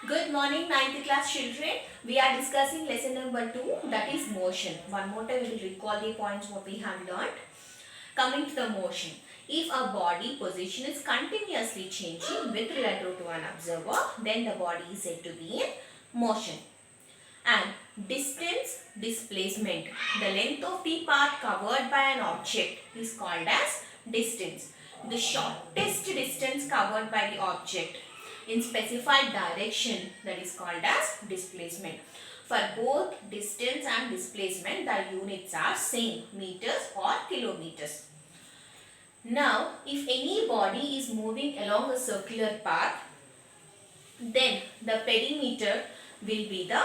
Good morning, ninth class children. We are discussing lesson number 2, that is motion. One more time we will recall the points what we have learnt. Coming to the motion. If a body position is continuously changing with relative to an observer, then the body is said to be in motion. And distance displacement. The length of the path covered by an object is called as distance. The shortest distance covered by the object in specified direction, that is called as displacement. For both distance and displacement, the units are same, meters or kilometers. Now, if any body is moving along a circular path, then the perimeter will be the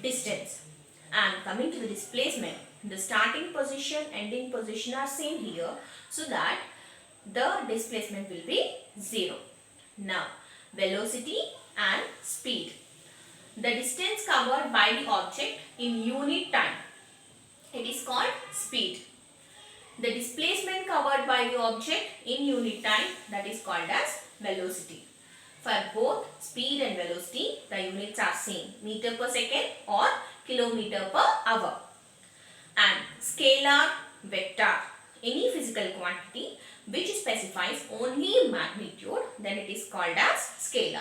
distance. And coming to the displacement, the starting position, ending position are same here, so that the displacement will be 0. Now, velocity and speed. The distance covered by the object in unit time, it is called speed. The displacement covered by the object in unit time, that is called as velocity. For both speed and velocity, the units are same, meter per second or kilometer per hour. And scalar, vector, any physical quantity which specifies only magnitude, then it is called as scalar.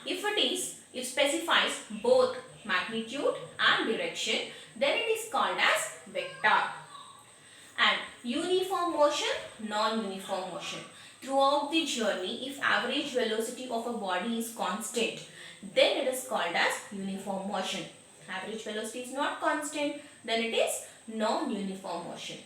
If specifies both magnitude and direction, then it is called as vector. And uniform motion, non-uniform motion. Throughout the journey, if average velocity of a body is constant, then it is called as uniform motion. Average velocity is not constant, then it is non-uniform motion.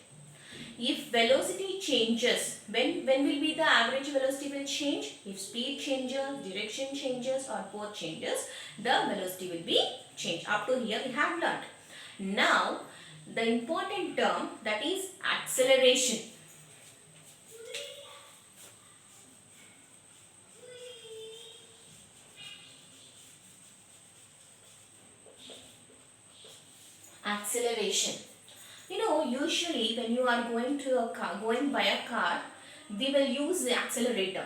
If velocity changes, when will be the average velocity will change? If speed changes, direction changes or both changes, the velocity will be changed. Up to here we have learnt. Now, the important term, that is acceleration. Acceleration. Usually when you are going by a car, we will use the accelerator,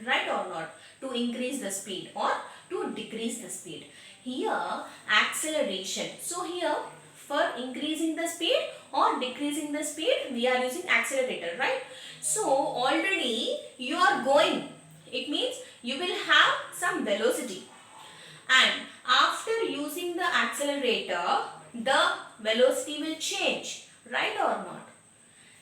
right or not, to increase the speed or to decrease the speed. Here, acceleration. So here, for increasing the speed or decreasing the speed, we are using accelerator, right? So already you are going. It means you will have some velocity. And after using the accelerator, the velocity will change, right or not?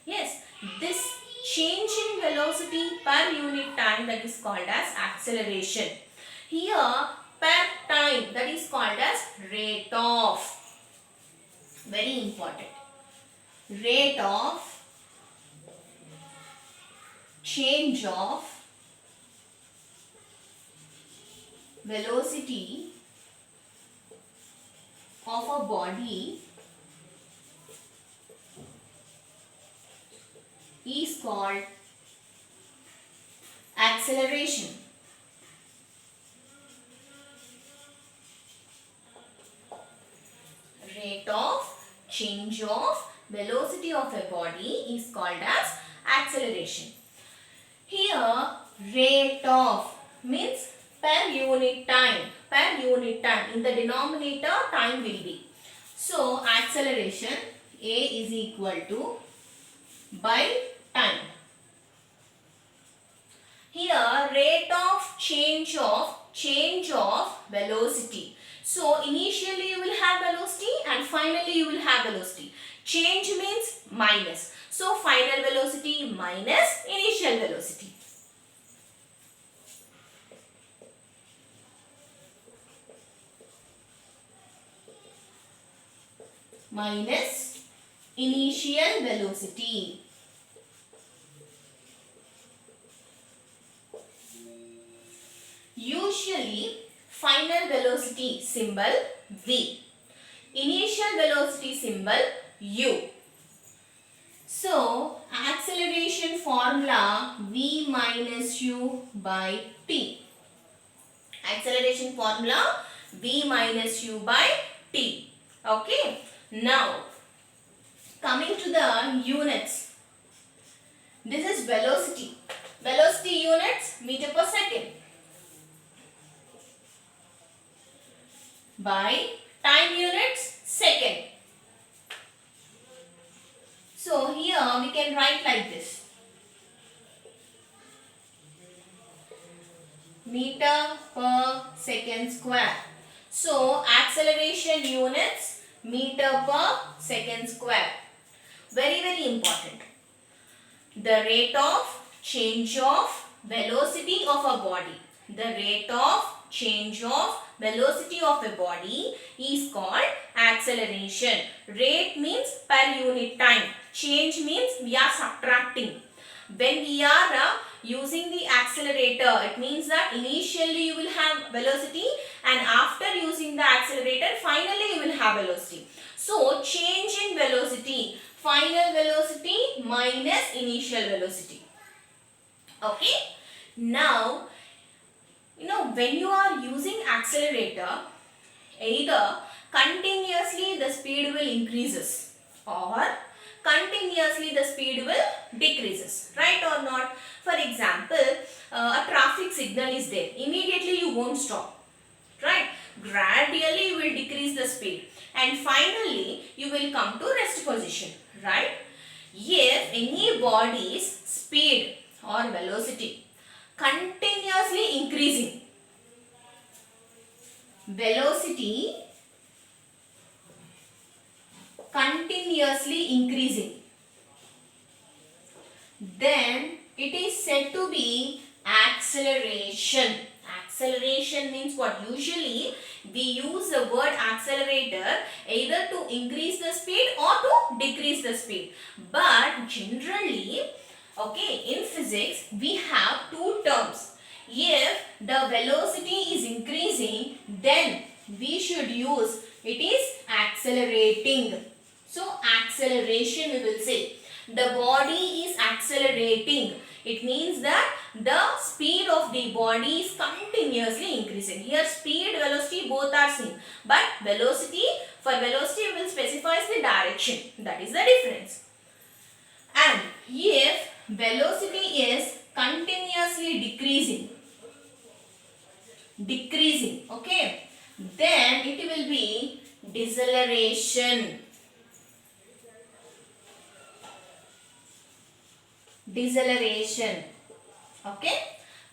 Yes, this change in velocity per unit time, that is called as acceleration. Here, per time, that is called as rate of. Very important. Rate of change of velocity of a body is called acceleration. Rate of change of velocity of a body is called as acceleration. Here, rate of means per unit time. Per unit time. In the denominator, time will be. So, acceleration A is equal to by time. Here, rate of change of velocity. So, initially you will have velocity and finally you will have velocity. Change means minus. So, final velocity minus initial velocity. Minus initial velocity. Usually, final velocity symbol V. Initial velocity symbol U. So, acceleration formula V minus U by T. Acceleration formula V minus U by T. Okay. Now, coming to the units. This is velocity. Velocity units, meter per second. by time units second. So here we can write like this. Meter per second square. So acceleration units meter per second square. Very important. The rate of change of velocity of a body. The rate of change of velocity of a body is called acceleration. Rate means per unit time. Change means we are subtracting. When we are using the accelerator, it means that initially you will have velocity and after using the accelerator, finally you will have velocity. So change in velocity, final velocity minus initial velocity. Okay. Now, when you are using accelerator, either continuously the speed will increases or continuously the speed will decreases, right or not? For example, a traffic signal is there. Immediately you won't stop, right? Gradually you will decrease the speed and finally you will come to rest position, right? If any body's speed or velocity continuously increasing, velocity continuously increasing, then it is said to be acceleration. Acceleration means what? Usually we use the word accelerator either to increase the speed or to decrease the speed. But generally, okay, in physics we have two terms. If the velocity is increasing, then we should use it is accelerating. So acceleration we will say. The body is accelerating. It means that the speed of the body is continuously increasing. Here speed, velocity both are same. But velocity, for velocity we will specify the direction. That is the difference. And if velocity is continuously decreasing, okay, then it will be deceleration. Deceleration. Okay.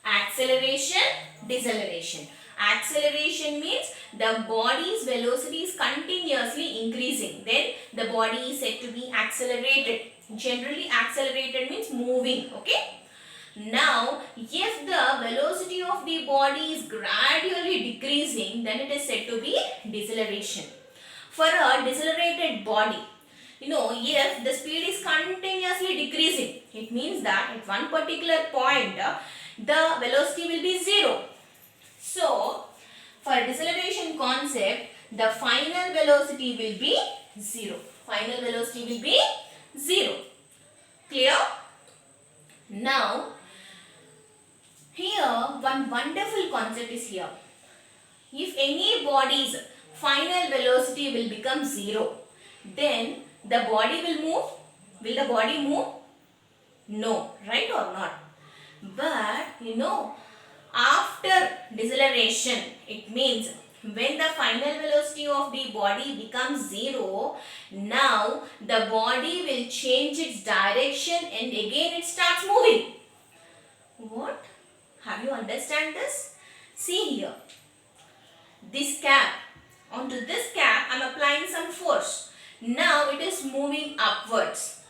Acceleration, deceleration. Acceleration means the body's velocity is continuously increasing. Then the body is said to be accelerated. Generally accelerated means moving. Okay. Now, if the velocity of the body is gradually decreasing, then it is said to be deceleration. For a decelerated body, if the speed is continuously decreasing, it means that at one particular point, the velocity will be 0. So, for deceleration concept, the final velocity will be 0. Final velocity will be 0. Clear? Now, here one wonderful concept is here. If any body's final velocity will become 0, then the body will move. Will the body move? No, right or not? But after deceleration, it means when the final velocity of the body becomes 0, now the body will change its direction and again it starts moving. What? Have you understand this? See here. This cap. Onto this cap, I am applying some force. Now it is moving upwards.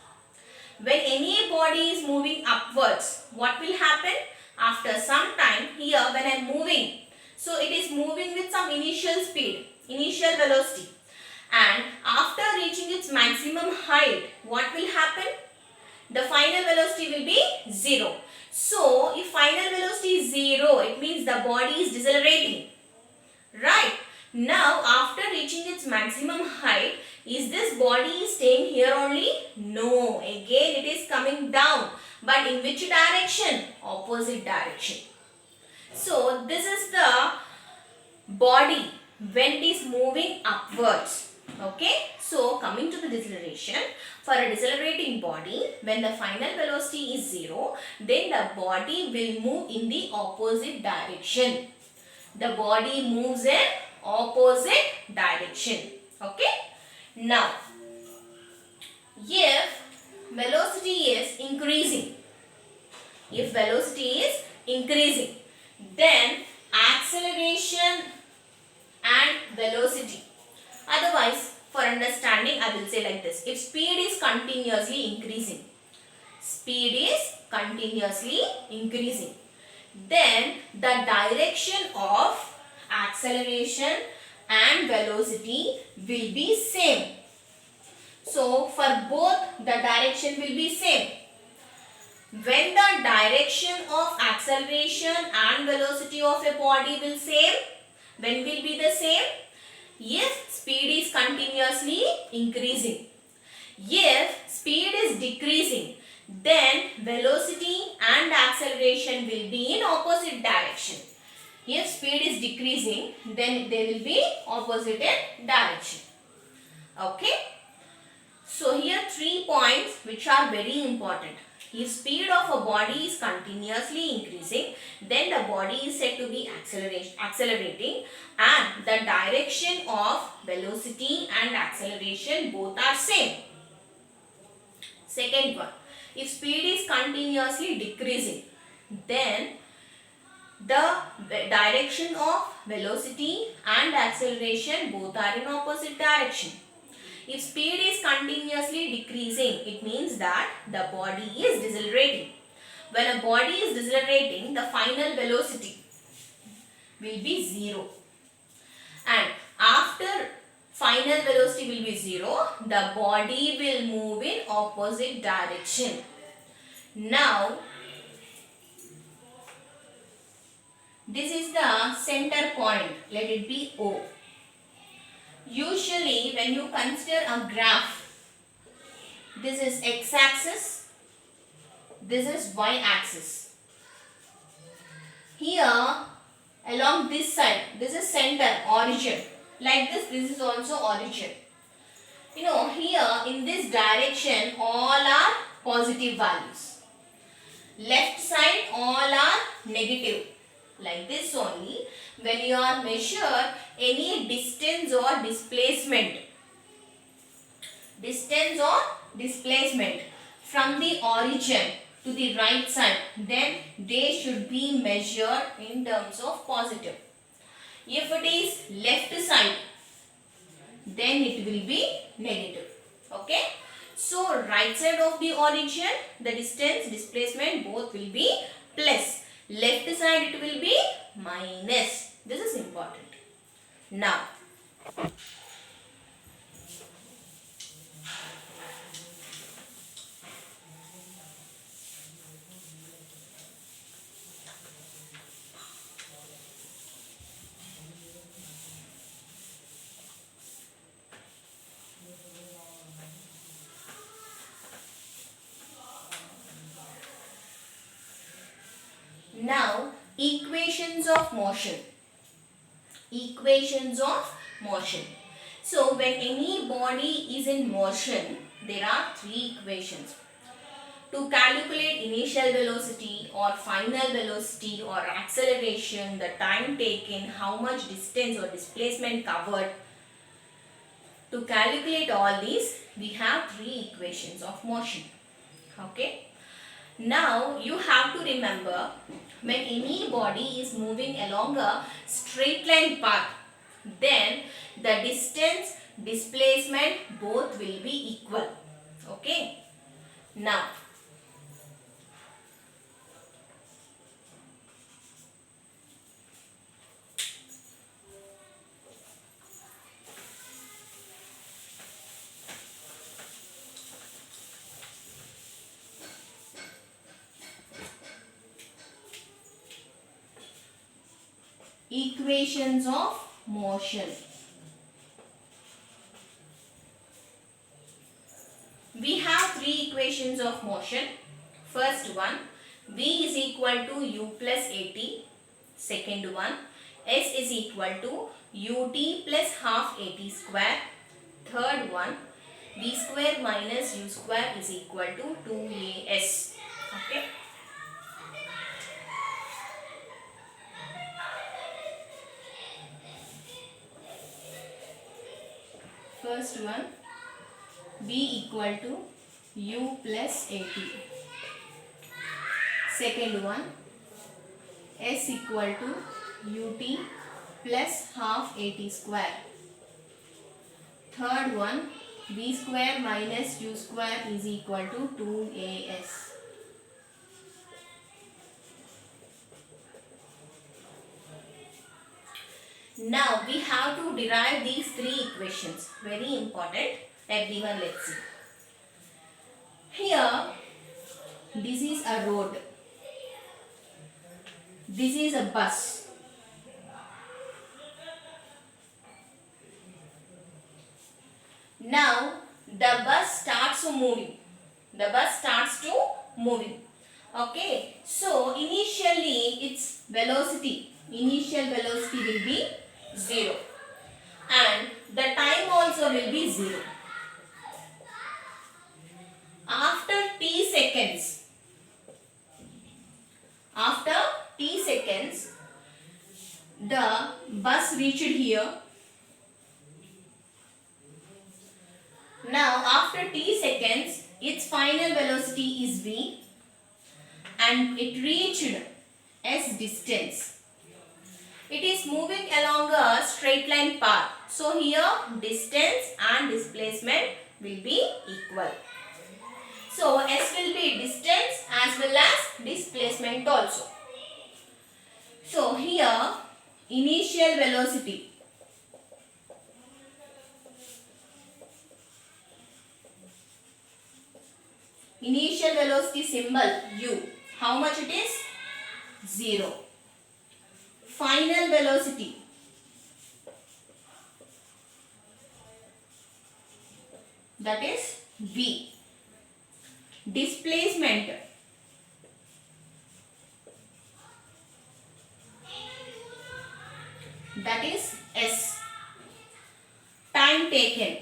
When any body is moving upwards, what will happen? After some time, here when I am moving, so it is moving with some initial speed, initial velocity. And after reaching its maximum height, what will happen? The final velocity will be 0. So, if final velocity is 0, it means the body is decelerating. Right? Now, after reaching its maximum height, is this body staying here only? No. Again, it is coming down. But in which direction? Opposite direction. So, this is the body when it is moving upwards. Okay. So, coming to the deceleration. For a decelerating body, when the final velocity is 0, then the body will move in the opposite direction. The body moves in opposite direction. Okay. Now, if velocity is increasing, then acceleration and velocity. Otherwise, for understanding, I will say like this. If speed is continuously increasing, then the direction of acceleration and velocity will be same. So, for both, the direction will be same. When the direction of acceleration and velocity of a body will same, when will be the same? If speed is continuously increasing. If speed is decreasing, then velocity and acceleration will be in opposite direction. If speed is decreasing, then they will be opposite in direction. Okay. So here 3 points which are very important. If speed of a body is continuously increasing, then the body is said to be accelerating, and the direction of velocity and acceleration both are same. Second one, if speed is continuously decreasing, then the direction of velocity and acceleration both are in opposite direction. If speed is continuously decreasing, it means that the body is decelerating. When a body is decelerating, the final velocity will be 0. And after final velocity will be 0, the body will move in opposite direction. Now, this is the center point. Let it be O. Usually, when you consider a graph, this is x-axis, this is y-axis. Here, along this side, this is center, origin. Like this is also origin. You know, here in this direction, all are positive values. Left side, all are negative. Like this only. When you are measure any distance or displacement from the origin to the right side, then they should be measured in terms of positive. If it is left side, then it will be negative. Okay. So, right side of the origin, the distance, displacement both will be plus. Left side it will be minus. This is important. Now, equations of motion. So, when any body is in motion, there are 3 equations. To calculate initial velocity or final velocity or acceleration, the time taken, how much distance or displacement covered. To calculate all these, we have 3 equations of motion. Okay. Now, you have to remember, when any body is moving along a straight line path, then the distance, displacement both will be equal. Okay. Now, equations of motion. We have 3 equations of motion. First one, V is equal to U plus AT. Second one, S is equal to UT plus half AT square. Third one, V square minus U square is equal to 2AS. Okay. first one v equal to u plus at. Second one s equal to ut plus half at square. Third one v square minus u square is equal to 2as. Now we have to derive these three equations. Very important. Everyone, let's see. Here, this is a road. This is a bus. Now the bus starts moving. The bus starts to moving. Okay. So initially its velocity. Initial velocity will be 0 and the time also will be 0. After t seconds, the bus reached here. Now after t seconds, its final velocity is v and it reached s distance. It is moving along a straight line path. So here distance and displacement will be equal. So s will be distance as well as displacement also. So here initial velocity symbol u. How much it is? 0. Final velocity that is v. Displacement that is s. Time taken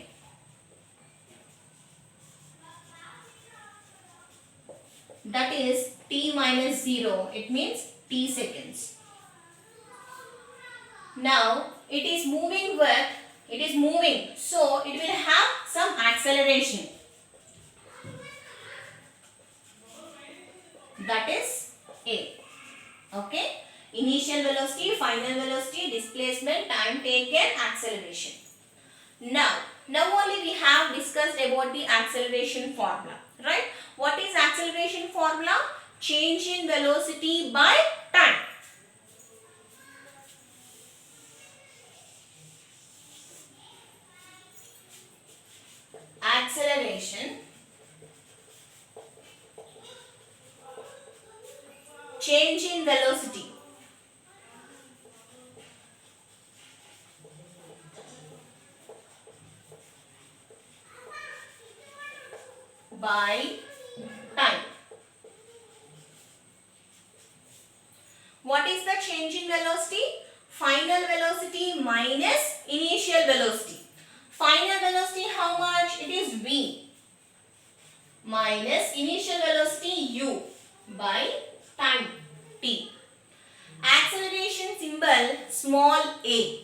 that is t minus 0. It means t seconds. Now it is moving so it will have some acceleration. That is a. Okay. Initial velocity, final velocity, displacement, time taken, acceleration. Now only we have discussed about the acceleration formula, right? What is acceleration formula? Change in velocity by time. Acceleration, change in velocity by time. What is the change in velocity? Final velocity minus initial velocity. Final velocity how much? It is v minus initial velocity u by time t. Acceleration symbol small a.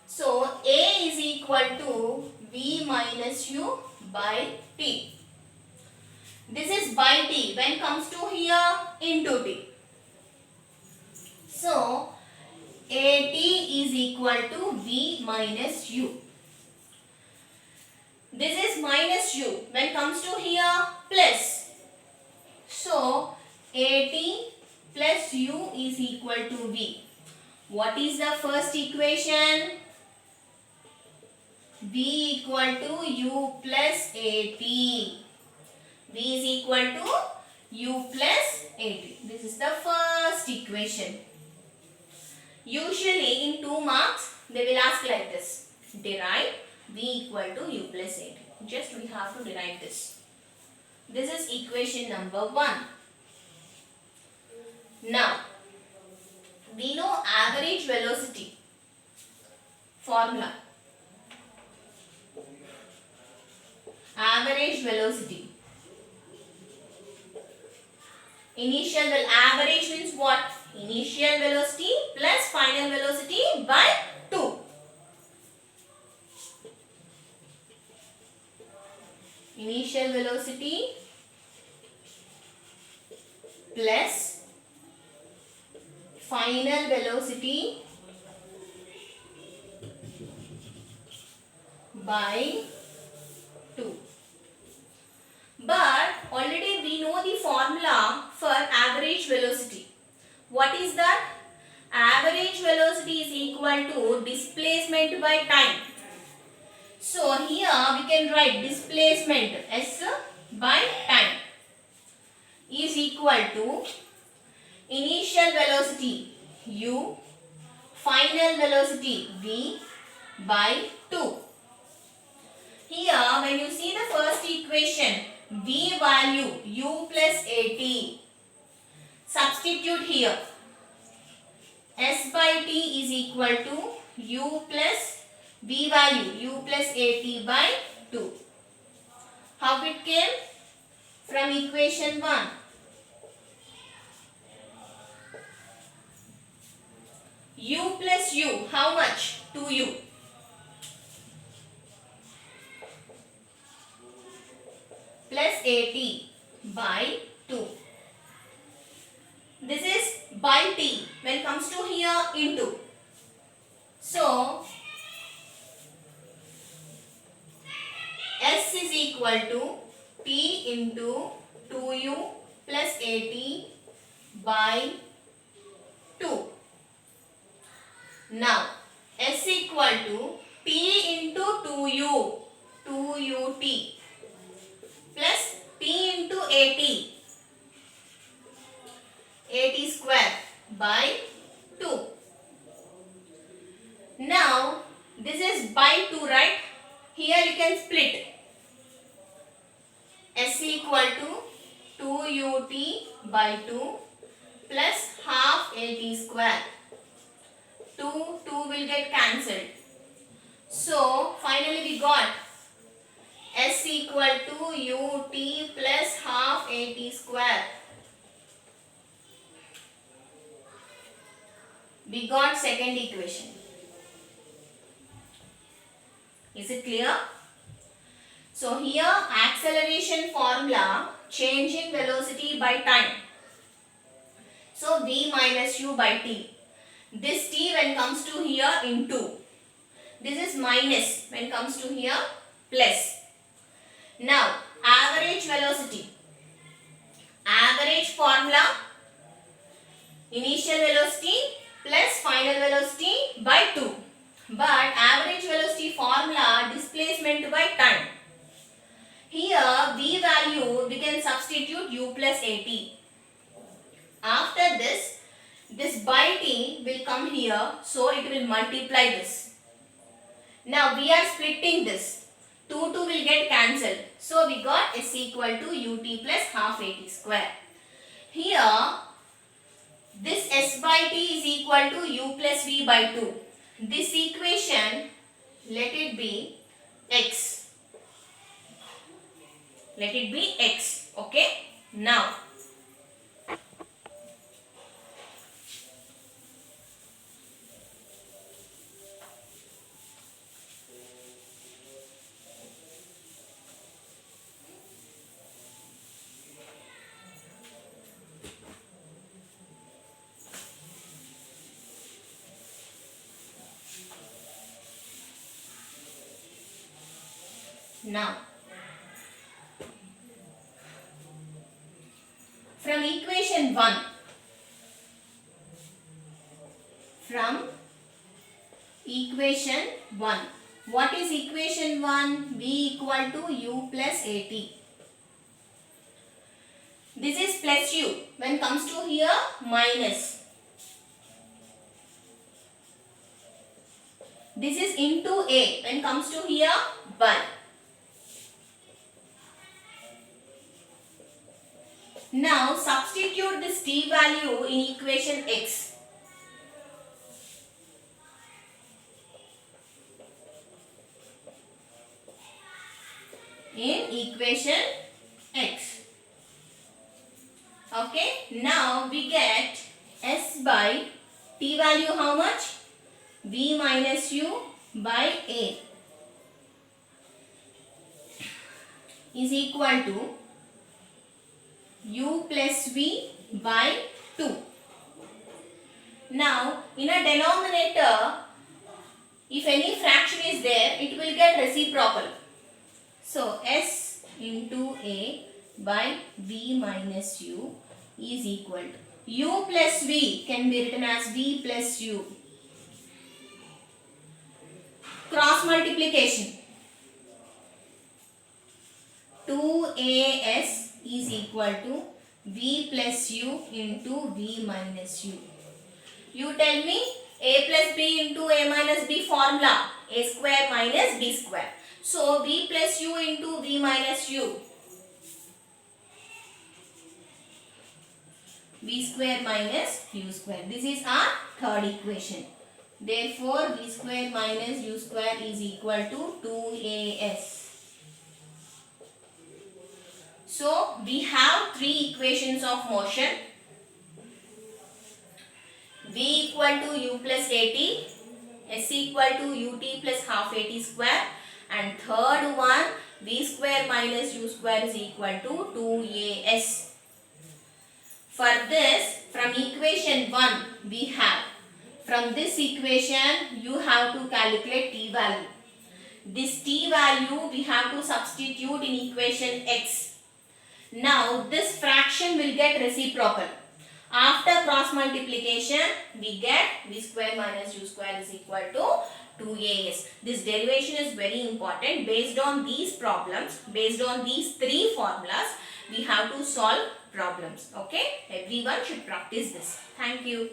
So a is equal to v minus u by t. This is by t. When comes to here, into t. So at is equal to v minus u. This is minus u. When comes to here, plus. So at plus u is equal to v. What is the first equation? v equal to u plus at. v is equal to u plus at. This is the first equation. Usually in 2 marks they will ask like this. Derive v equal to u plus at. Just we have to derive this. This is equation number 1. Now we know average velocity formula. Average velocity. Average means what? Initial velocity plus final velocity by 2. initial velocity plus final velocity by 2. But already we know the formula for average velocity. What is that? Average velocity is equal to displacement by time. So here we can write displacement S by time is equal to initial velocity u, final velocity v by 2. Here when you see the first equation, v value u plus at, substitute here. S by t is equal to u plus v value u plus at by 2. How it came? From equation 1. U plus u, how much? 2u. Plus at by 2. This is by t. When it comes to here, into. So, S is equal to t into 2u plus at by 2. Now, S equal to t into 2u, 2ut plus t into at square by 2. Now, this is by 2, right? Here you can split. S equal to 2ut by 2 plus half at square. 2 will get cancelled. So, finally we got S equal to ut plus half at square. We got second equation. Is it clear? So here acceleration formula, changing velocity by time. So v minus u by t. This t when comes to here into. This is minus when comes to here plus. Now average velocity. Average formula, initial velocity plus final velocity by 2. But average velocity formula, displacement by time. Here v value we can substitute u plus at. After this by t will come here, so it will multiply this. Now we are splitting this. 2 will get cancelled. So we got S equal to ut plus half at square. Here this S by t is equal to u plus v by 2. This equation, let it be x. Let it be x. Okay. Now, from equation 1, what is equation 1? V equal to u plus at. This is plus u. When comes to here, minus. This is into a. When comes to here, 1. Now substitute this t value in equation x. In equation x. Okay. Now we get s by t value how much? v minus u by a is equal to u plus v by 2. Now in a denominator, if any fraction is there, it will get reciprocal. So s into a by v minus u is equal to u plus v can be written as v plus u. Cross multiplication. 2as is equal to v plus u into v minus u. You tell me a plus b into a minus b formula, a square minus b square. So v plus u into v minus u, v square minus u square. This is our third equation. Therefore v square minus u square is equal to 2as. So we have three equations of motion. V equal to u plus at, s equal to ut plus half at square, and third one v square minus u square is equal to 2as. For this, from equation 1 we have, from this equation you have to calculate t value. This t value we have to substitute in equation x. Now this fraction will get reciprocal. After cross multiplication, we get v square minus u square is equal to 2as. This derivation is very important. Based on these problems, based on these three formulas, we have to solve problems. Okay? Everyone should practice this. Thank you.